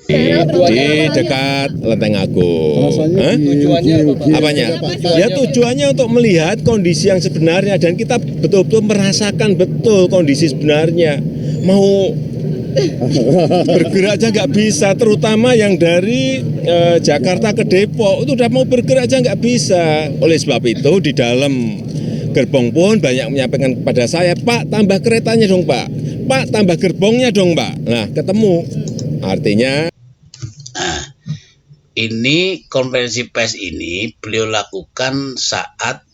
di dekat Lenteng Agung. Tujuannya apa, Pak? Apanya? Ya tujuannya untuk melihat kondisi yang sebenarnya dan kita betul-betul merasakan betul kondisi sebenarnya. Mau bergerak aja nggak bisa, terutama yang dari Jakarta ke Depok itu udah mau bergerak aja nggak bisa. Oleh sebab itu di dalam gerbong pun banyak menyampaikan kepada saya, Pak tambah keretanya dong Pak, Pak tambah gerbongnya dong Pak. Nah ketemu, artinya. Nah, ini konferensi pers ini beliau lakukan saat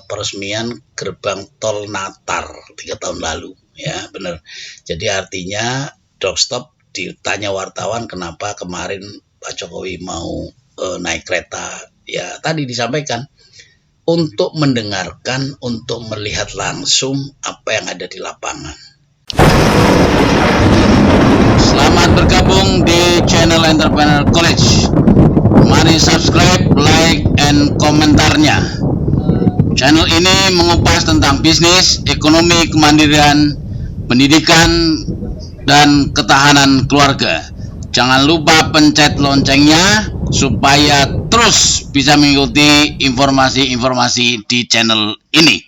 peresmian gerbang tol Natar 3 tahun lalu, ya benar. Jadi artinya doorstop ditanya wartawan kenapa kemarin Pak Jokowi mau naik kereta, ya tadi disampaikan untuk mendengarkan, untuk melihat langsung apa yang ada di lapangan. Selamat bergabung di channel Entrepreneur College. Mari subscribe, like, and komentarnya. Channel ini mengupas tentang bisnis, ekonomi, kemandirian, pendidikan, dan ketahanan keluarga. Jangan lupa pencet loncengnya supaya terus bisa mengikuti informasi-informasi di channel ini.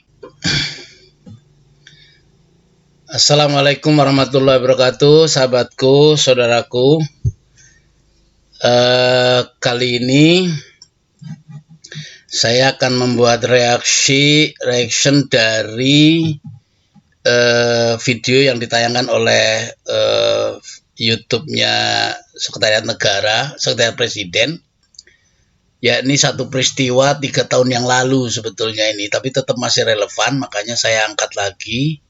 Assalamualaikum warahmatullahi wabarakatuh, sahabatku, saudaraku. Kali ini saya akan membuat reaction dari video yang ditayangkan oleh YouTube-nya Sekretariat Negara, Sekretariat Presiden, yakni satu peristiwa 3 tahun yang lalu sebetulnya ini, tapi tetap masih relevan, makanya saya angkat lagi.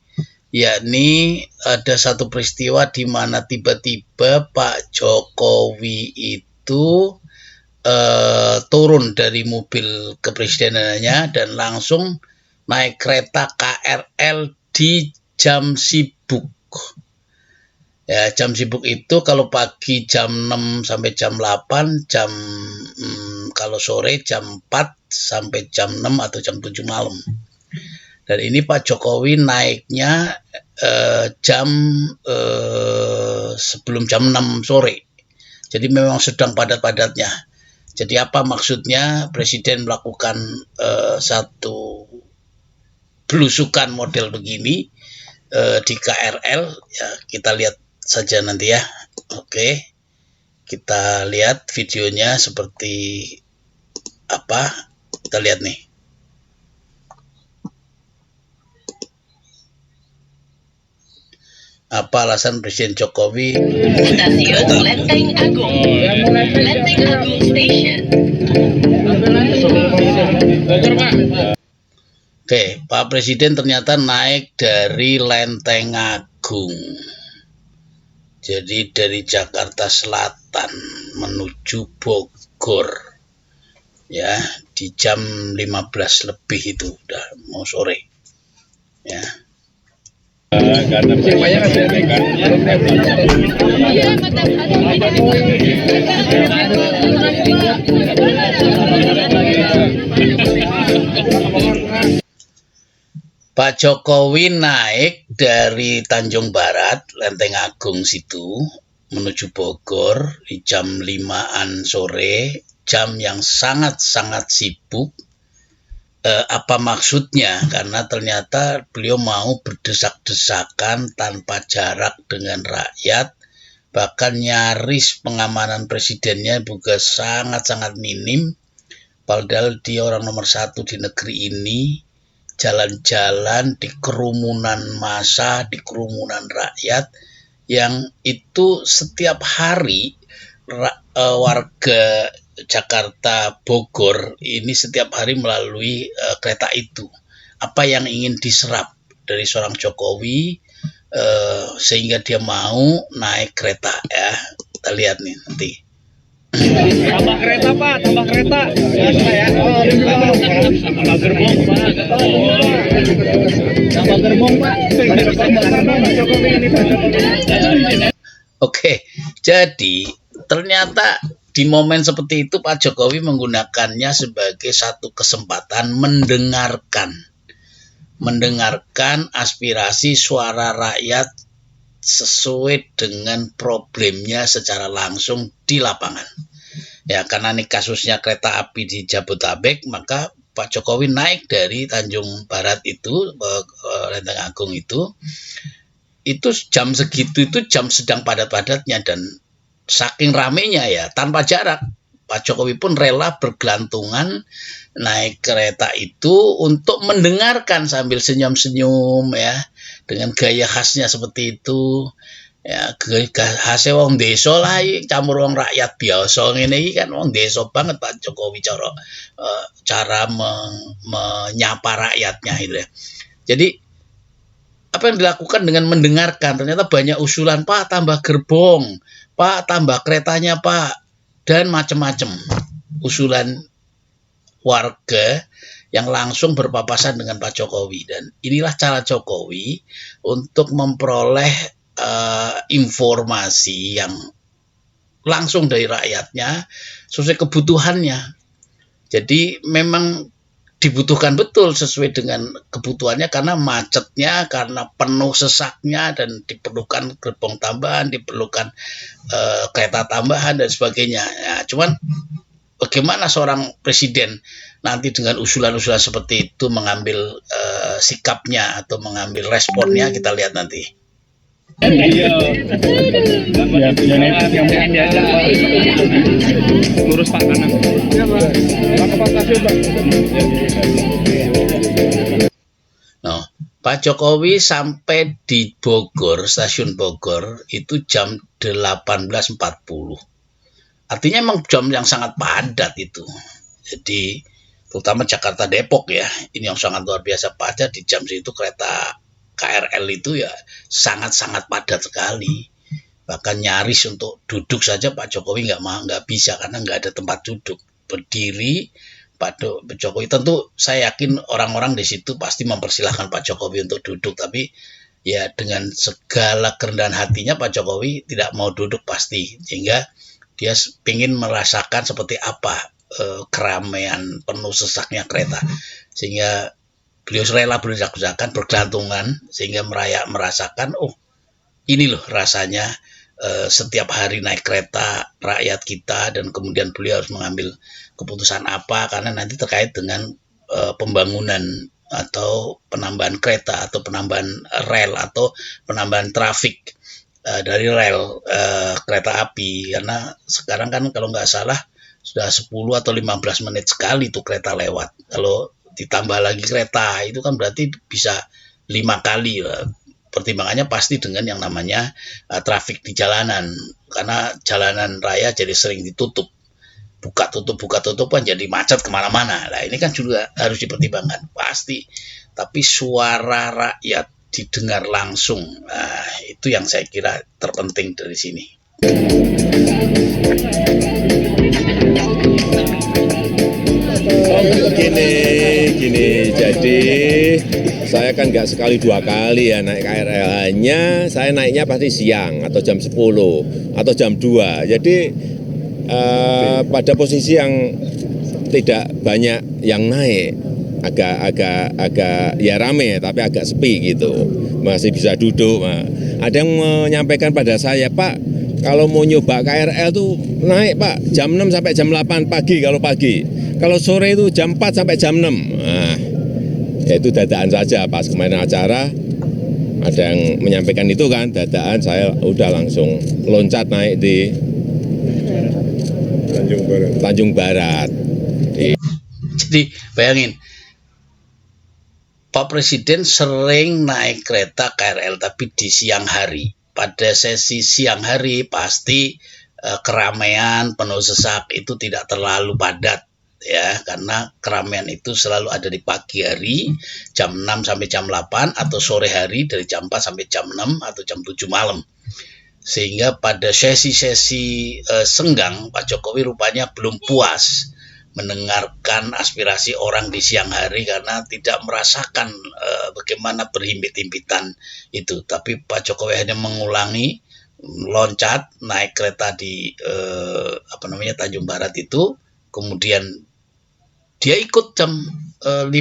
Yakni ada satu peristiwa di mana tiba-tiba Pak Jokowi itu turun dari mobil kepresidenannya dan langsung naik kereta KRL di jam sibuk. Ya, jam sibuk itu kalau pagi jam 6 sampai jam 8, kalau sore jam 4 sampai jam 6 atau jam 7 malam. Dan ini Pak Jokowi naiknya sebelum jam 6 sore. Jadi memang sedang padat-padatnya. Jadi apa maksudnya Presiden melakukan satu belusukan model begini di KRL? Ya, kita lihat saja nanti ya. Oke, kita lihat videonya seperti apa. Kita lihat nih. Apa alasan Presiden Jokowi? Stasiun Lenteng Agung, Lenteng Agung Station. Oke, Pak Presiden ternyata naik dari Lenteng Agung. Jadi dari Jakarta Selatan menuju Bogor. Ya, di jam 15 lebih itu udah mau sore. Ya. Karena Pak Jokowi naik dari Tanjung Barat, Lenteng Agung situ, menuju Bogor di jam 5-an sore, jam yang sangat-sangat sibuk. Apa maksudnya? Karena ternyata beliau mau berdesak-desakan tanpa jarak dengan rakyat, bahkan nyaris pengamanan presidennya juga sangat-sangat minim, padahal dia orang nomor 1 di negeri ini, jalan-jalan di kerumunan massa, di kerumunan rakyat, yang itu setiap hari warga Jakarta Bogor ini setiap hari melalui kereta itu. Apa yang ingin diserap dari seorang Jokowi sehingga dia mau naik kereta, ya. Kita lihat nih nanti. Tambah kereta Pak, tambah kereta. Tambah gerbong Pak. Tambah gerbong Pak. Oke, jadi ternyata di momen seperti itu Pak Jokowi menggunakannya sebagai satu kesempatan mendengarkan aspirasi suara rakyat sesuai dengan problemnya secara langsung di lapangan. Ya, karena ini kasusnya kereta api di Jabodetabek, maka Pak Jokowi naik dari Tanjung Barat itu, Lenteng Agung itu jam segitu itu jam sedang padat-padatnya, dan saking ramenya ya tanpa jarak, Pak Jokowi pun rela bergelantungan naik kereta itu untuk mendengarkan sambil senyum-senyum ya, dengan gaya khasnya seperti itu. Ya, khasnya wong desa lah, campur wong rakyat biasa ngene iki kan wong desa banget Pak Jokowi cara menyapa rakyatnya itu ya. Jadi apa yang dilakukan dengan mendengarkan, ternyata banyak usulan, Pak tambah gerbong, Pak tambah keretanya Pak, dan macam-macam usulan warga yang langsung berpapasan dengan Pak Jokowi. Dan inilah cara Jokowi untuk memperoleh informasi yang langsung dari rakyatnya sesuai kebutuhannya. Jadi memang dibutuhkan betul sesuai dengan kebutuhannya, karena macetnya, karena penuh sesaknya, dan diperlukan gerbong tambahan, diperlukan kereta tambahan dan sebagainya. Ya, cuman bagaimana seorang presiden nanti dengan usulan-usulan seperti itu mengambil sikapnya atau mengambil responnya, kita lihat nanti. Lurus Pak kanan. Nah, Pak Jokowi sampai di Bogor, stasiun Bogor itu jam 18.40. Artinya memang jam yang sangat padat itu. Jadi terutama Jakarta Depok ya, ini yang sangat luar biasa padat. Di jam itu kereta KRL itu ya sangat-sangat padat sekali. Bahkan nyaris untuk duduk saja Pak Jokowi nggak bisa, karena nggak ada tempat duduk. Berdiri Pak Jokowi, tentu saya yakin orang-orang di situ pasti mempersilahkan Pak Jokowi untuk duduk, tapi ya dengan segala kerendahan hatinya Pak Jokowi tidak mau duduk pasti, sehingga dia ingin merasakan seperti apa keramaian penuh sesaknya kereta, sehingga beliau rela berdesak-desakan, bergelantungan, sehingga merasakan, oh ini loh rasanya setiap hari naik kereta rakyat kita, dan kemudian beliau harus mengambil keputusan apa, karena nanti terkait dengan pembangunan atau penambahan kereta atau penambahan rel atau penambahan trafik dari rel kereta api, karena sekarang kan kalau nggak salah sudah 10 atau 15 menit sekali tuh kereta lewat. Kalau ditambah lagi kereta itu kan berarti bisa 5 kali. Pertimbangannya pasti dengan yang namanya trafik di jalanan, karena jalanan raya jadi sering ditutup, buka tutup kan jadi macet kemana-mana. Nah ini kan juga harus dipertimbangkan pasti, tapi suara rakyat didengar langsung, nah, itu yang saya kira terpenting dari sini. Gini, jadi saya kan nggak sekali 2 kali ya naik KRL, hanya saya naiknya pasti siang atau jam 10 atau jam 2. Jadi pada posisi yang tidak banyak yang naik, agak ya rame tapi agak sepi gitu, masih bisa duduk. Nah, ada yang menyampaikan pada saya, Pak, kalau mau nyoba KRL tuh naik Pak jam 6 sampai jam 8 pagi kalau pagi. Kalau sore itu jam 4 sampai jam 6. Nah, ya itu dadaan saja. Pas kemarin acara ada yang menyampaikan itu kan, dadaan saya udah langsung loncat naik di Tanjung Barat. Jadi bayangin, Pak Presiden sering naik kereta KRL tapi di siang hari. Pada sesi siang hari pasti keramaian penuh sesak itu tidak terlalu padat ya, karena keramaian itu selalu ada di pagi hari jam 6 sampai jam 8, atau sore hari dari jam 4 sampai jam 6 atau jam 7 malam. Sehingga pada sesi-sesi senggang Pak Jokowi rupanya belum puas mendengarkan aspirasi orang di siang hari, karena tidak merasakan bagaimana berhimpit-himpitan itu. Tapi Pak Jokowi hanya mengulangi loncat naik kereta di Tanjung Barat itu, kemudian dia ikut jam 5-6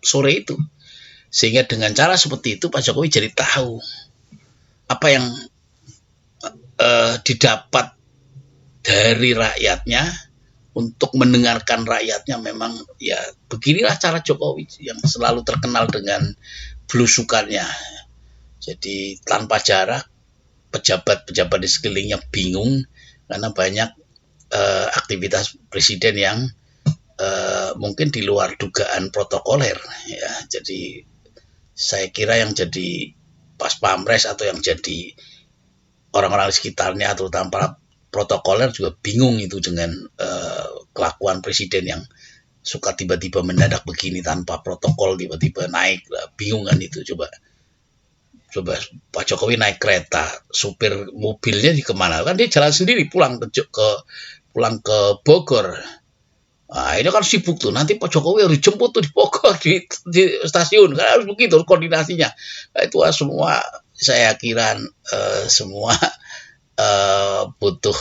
sore itu, Sehingga dengan cara seperti itu Pak Jokowi jadi tahu apa yang didapat dari rakyatnya. Untuk mendengarkan rakyatnya memang ya beginilah cara Jokowi yang selalu terkenal dengan belusukannya. Jadi tanpa jarak pejabat-pejabat di sekelilingnya bingung karena banyak aktivitas presiden yang mungkin di luar dugaan protokoler ya. Jadi saya kira yang jadi pas pamres atau yang jadi orang-orang di sekitarnya terutama para protokoler juga bingung itu dengan kelakuan presiden yang suka tiba-tiba mendadak begini tanpa protokol tiba-tiba naik lah, bingung kan itu. Coba Pak Jokowi naik kereta, supir mobilnya di kemana kan, dia jalan sendiri pulang ke Bogor. Nah, ini kan sibuk tuh, nanti Pak Jokowi harus jemput tuh di Bogor di stasiun, kan harus begitu koordinasinya. Nah, itu semua saya kira semua butuh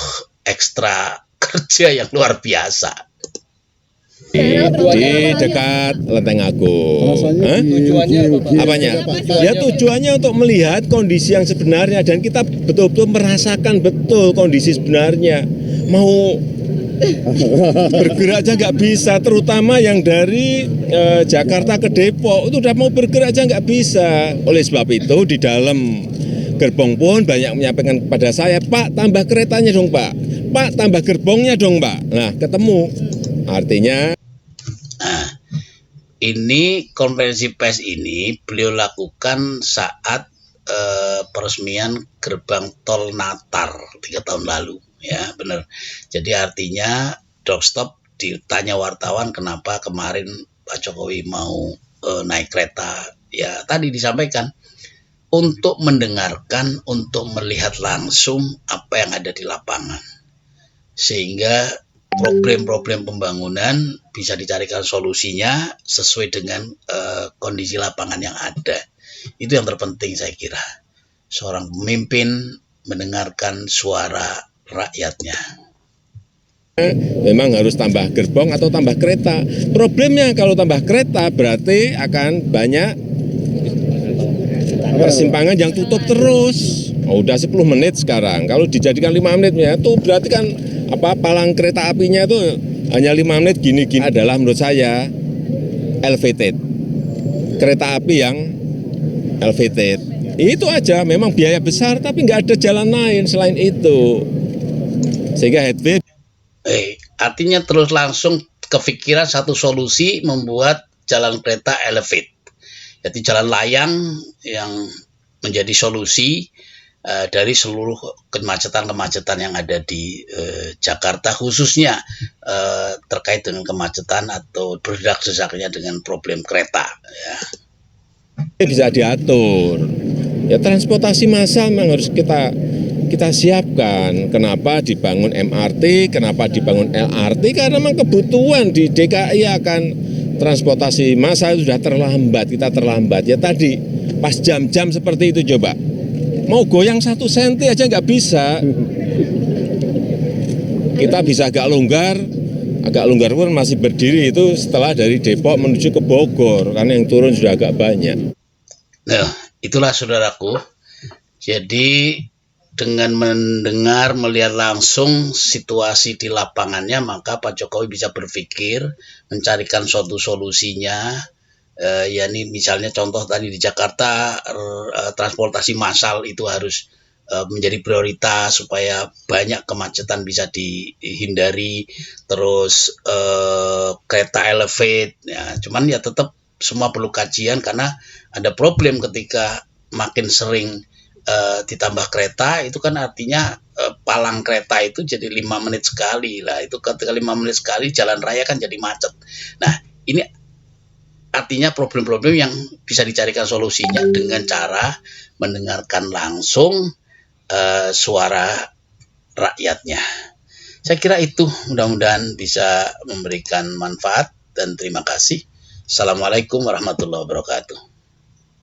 ekstra kerja yang luar biasa. Di dekat Lenteng Agung. Tujuannya apa, Pak? Apanya? Ya tujuannya untuk melihat kondisi yang sebenarnya dan kita betul-betul merasakan betul kondisi sebenarnya. Mau bergerak aja nggak bisa, terutama yang dari Jakarta ke Depok itu udah mau bergerak aja nggak bisa. Oleh sebab itu di dalam gerbong pun banyak menyampaikan kepada saya, Pak tambah keretanya dong Pak, Pak tambah gerbongnya dong Pak. Nah ketemu, artinya. Nah, ini konferensi pers ini beliau lakukan saat peresmian gerbang tol Natar 3 tahun lalu, ya benar. Jadi artinya doorstop ditanya wartawan kenapa kemarin Pak Jokowi mau naik kereta, ya tadi disampaikan untuk mendengarkan, untuk melihat langsung apa yang ada di lapangan, sehingga problem-problem pembangunan bisa dicarikan solusinya sesuai dengan kondisi lapangan yang ada. Itu yang terpenting saya kira. Seorang pemimpin mendengarkan suara rakyatnya. Memang harus tambah gerbong atau tambah kereta. Problemnya kalau tambah kereta berarti akan banyak persimpangan yang tutup terus. Oh, udah 10 menit sekarang. Kalau dijadikan 5 menit ya, itu berarti kan palang kereta apinya itu hanya 5 menit gini-gini. Adalah menurut saya elevated. Kereta api yang elevated. Itu aja, memang biaya besar tapi nggak ada jalan lain selain itu. Sehingga headway. Artinya terus langsung kepikiran satu solusi membuat jalan kereta elevate. Jadi jalan layang yang menjadi solusi dari seluruh kemacetan-kemacetan yang ada di Jakarta, khususnya terkait dengan kemacetan atau berdesak-desaknya dengan problem kereta. Ya. Bisa diatur. Ya transportasi massal memang harus kita siapkan. Kenapa dibangun MRT, kenapa dibangun LRT? Karena memang kebutuhan di DKI akan transportasi massal sudah terlambat, kita terlambat. Ya tadi pas jam-jam seperti itu coba. Mau goyang 1 senti aja nggak bisa. Kita bisa agak longgar pun masih berdiri itu setelah dari Depok menuju ke Bogor, karena yang turun sudah agak banyak. Nah, itulah saudaraku. Jadi dengan mendengar, melihat langsung situasi di lapangannya, maka Pak Jokowi bisa berpikir, mencarikan suatu solusinya. Yakni misalnya contoh tadi di Jakarta transportasi massal itu harus menjadi prioritas supaya banyak kemacetan bisa dihindari, terus kereta elevate ya, cuman ya tetap semua perlu kajian karena ada problem ketika makin sering ditambah kereta itu kan artinya palang kereta itu jadi 5 menit sekali lah, itu ketika 5 menit sekali jalan raya kan jadi macet. Nah ini artinya problem-problem yang bisa dicarikan solusinya dengan cara mendengarkan langsung suara rakyatnya. Saya kira itu mudah-mudahan bisa memberikan manfaat dan terima kasih. Assalamualaikum warahmatullahi wabarakatuh.